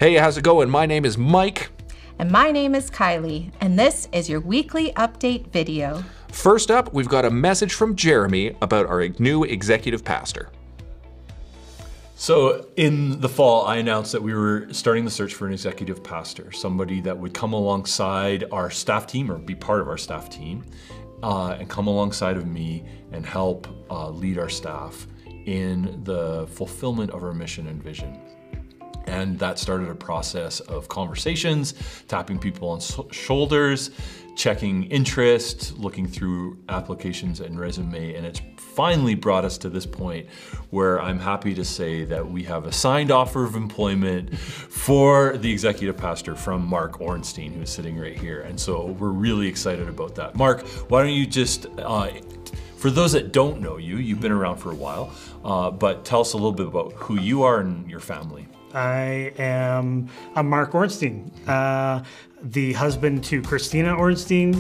Hey, how's it going? My name is Mike. And my name is Kylie, and this is your weekly update video. First up, we've got a message from Jeremy about our new executive pastor. So in the fall, I announced that we were starting the search for an executive pastor, somebody that would come alongside our staff team or be part of our staff team and come alongside of me and help lead our staff in the fulfillment of our mission and vision. And that started a process of conversations, tapping people on shoulders, checking interest, looking through applications and resume, and it's finally brought us to this point where I'm happy to say that we have a signed offer of employment for the executive pastor from Mark Ornstein, who's sitting right here. And so we're really excited about that. Mark, why don't you just, for those that don't know you, you've been around for a while, but tell us a little bit about who you are and your family. I'm Mark Ornstein, the husband to Christina Ornstein,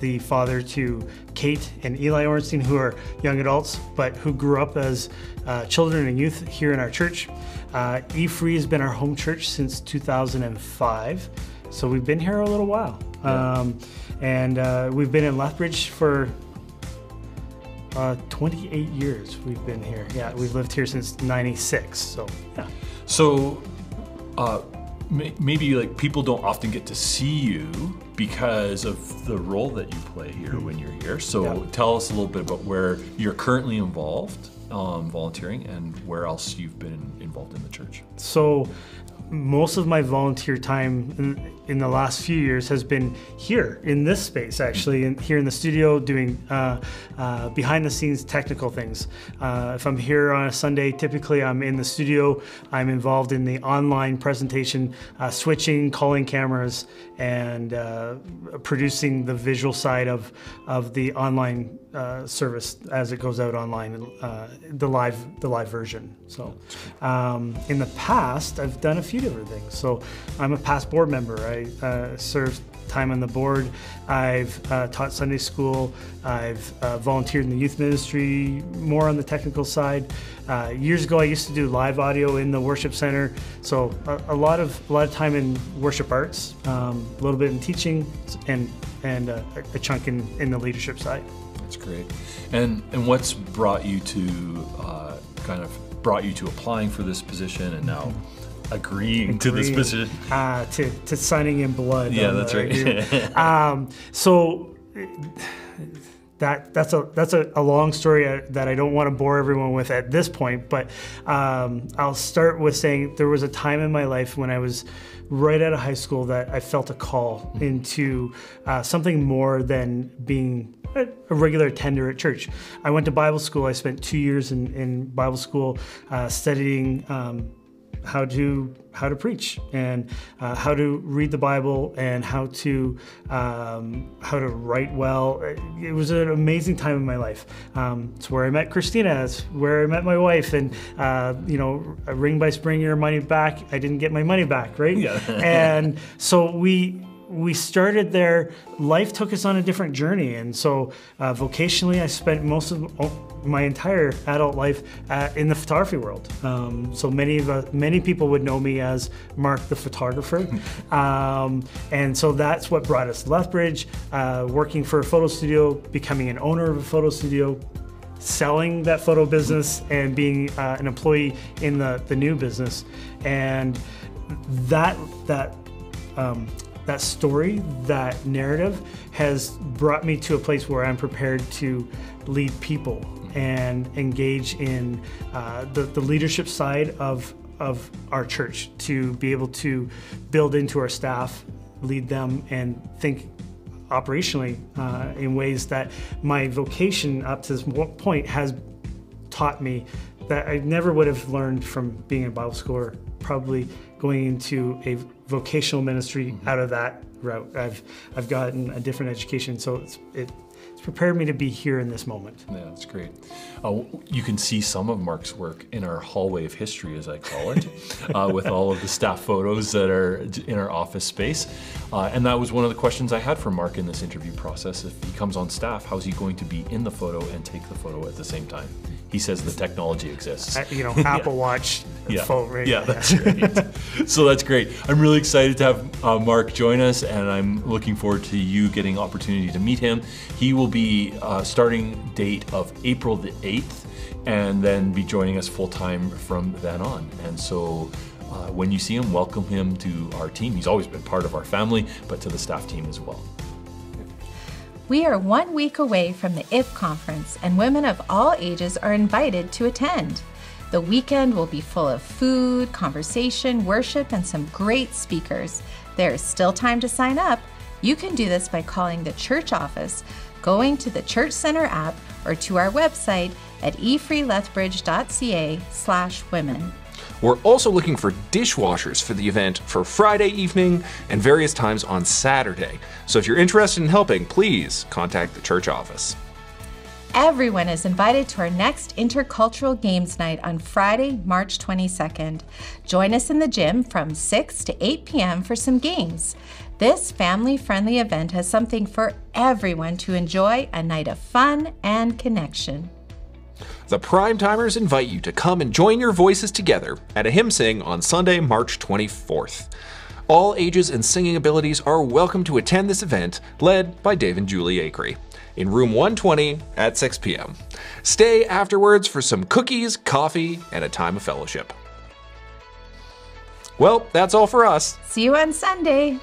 the father to Kate and Eli Ornstein, who are young adults, but who grew up as children and youth here in our church. E-Free has been our home church since 2005, so we've been here a little while. Yeah. We've been in Lethbridge for 28 years we've been here. Yeah, we've lived here since '96, so yeah. So maybe like people don't often get to see you because of the role that you play here when you're here. So tell us a little bit about where you're currently involved, volunteering, and where else you've been involved in the church. So most of my volunteer time in the last few years has been here in this space, actually, and here in the studio doing behind the scenes technical things. If I'm here on a Sunday, typically I'm in the studio. I'm involved in the online presentation, switching, calling cameras, and producing the visual side of the online service as it goes out online, the live version. So in the past, I've done a few different things. So I'm a past board member. I served time on the board. I've taught Sunday school. I've volunteered in the youth ministry, more on the technical side. Years ago, I used to do live audio in the worship center. So a lot of time in worship arts, a little bit in teaching, and a chunk in the leadership side. That's great. And what's brought you to brought you to applying for this position and now agreeing to this position? To signing in blood. Yeah, that's right. So that's a long story that I don't want to bore everyone with at this point, but I'll start with saying there was a time in my life when I was right out of high school that I felt a call into something more than being a regular attender at church. I went to Bible school. I spent 2 years in Bible school studying how to preach and how to read the Bible and how to write well. It was an amazing time in my life. It's where I met Christina. It's where I met my wife. And a ring by spring, your money back. I didn't get my money back, right? Yeah. And so we started there. Life took us on a different journey, and so vocationally, I spent most of my entire adult life in the photography world. So many people would know me as Mark the photographer, and so that's what brought us to Lethbridge, working for a photo studio, becoming an owner of a photo studio, selling that photo business, and being an employee in the new business, and that story, that narrative has brought me to a place where I'm prepared to lead people and engage in the leadership side of our church, to be able to build into our staff, lead them, and think operationally in ways that my vocation up to this point has taught me that I never would have learned from being in Bible school or probably going into a vocational ministry out of that route. I've gotten a different education, so it's prepared me to be here in this moment. Yeah, that's great. You can see some of Mark's work in our hallway of history, as I call it, with all of the staff photos that are in our office space. And that was one of the questions I had for Mark in this interview process. If he comes on staff, how's he going to be in the photo and take the photo at the same time? he says the technology exists. Apple Watch phone, right? Yeah, that's right. So that's great. I'm really excited to have Mark join us, and I'm looking forward to you getting opportunity to meet him. He will be starting date of April the 8th, and then be joining us full-time from then on. And so when you see him, welcome him to our team. He's always been part of our family, but to the staff team as well. We are 1 week away from the IF conference, and women of all ages are invited to attend. The weekend will be full of food, conversation, worship, and some great speakers. There is still time to sign up. You can do this by calling the church office, going to the Church Center app, or to our website at efreelethbridge.ca/women. We're also looking for dishwashers for the event for Friday evening and various times on Saturday. So if you're interested in helping, please contact the church office. Everyone is invited to our next Intercultural Games night on Friday, March 22nd. Join us in the gym from 6 to 8 p.m. for some games. This family-friendly event has something for everyone to enjoy a night of fun and connection. The Primetimers invite you to come and join your voices together at a hymn sing on Sunday, March 24th. All ages and singing abilities are welcome to attend this event, led by Dave and Julie Akery, in room 120 at 6 p.m. Stay afterwards for some cookies, coffee, and a time of fellowship. Well, that's all for us. See you on Sunday.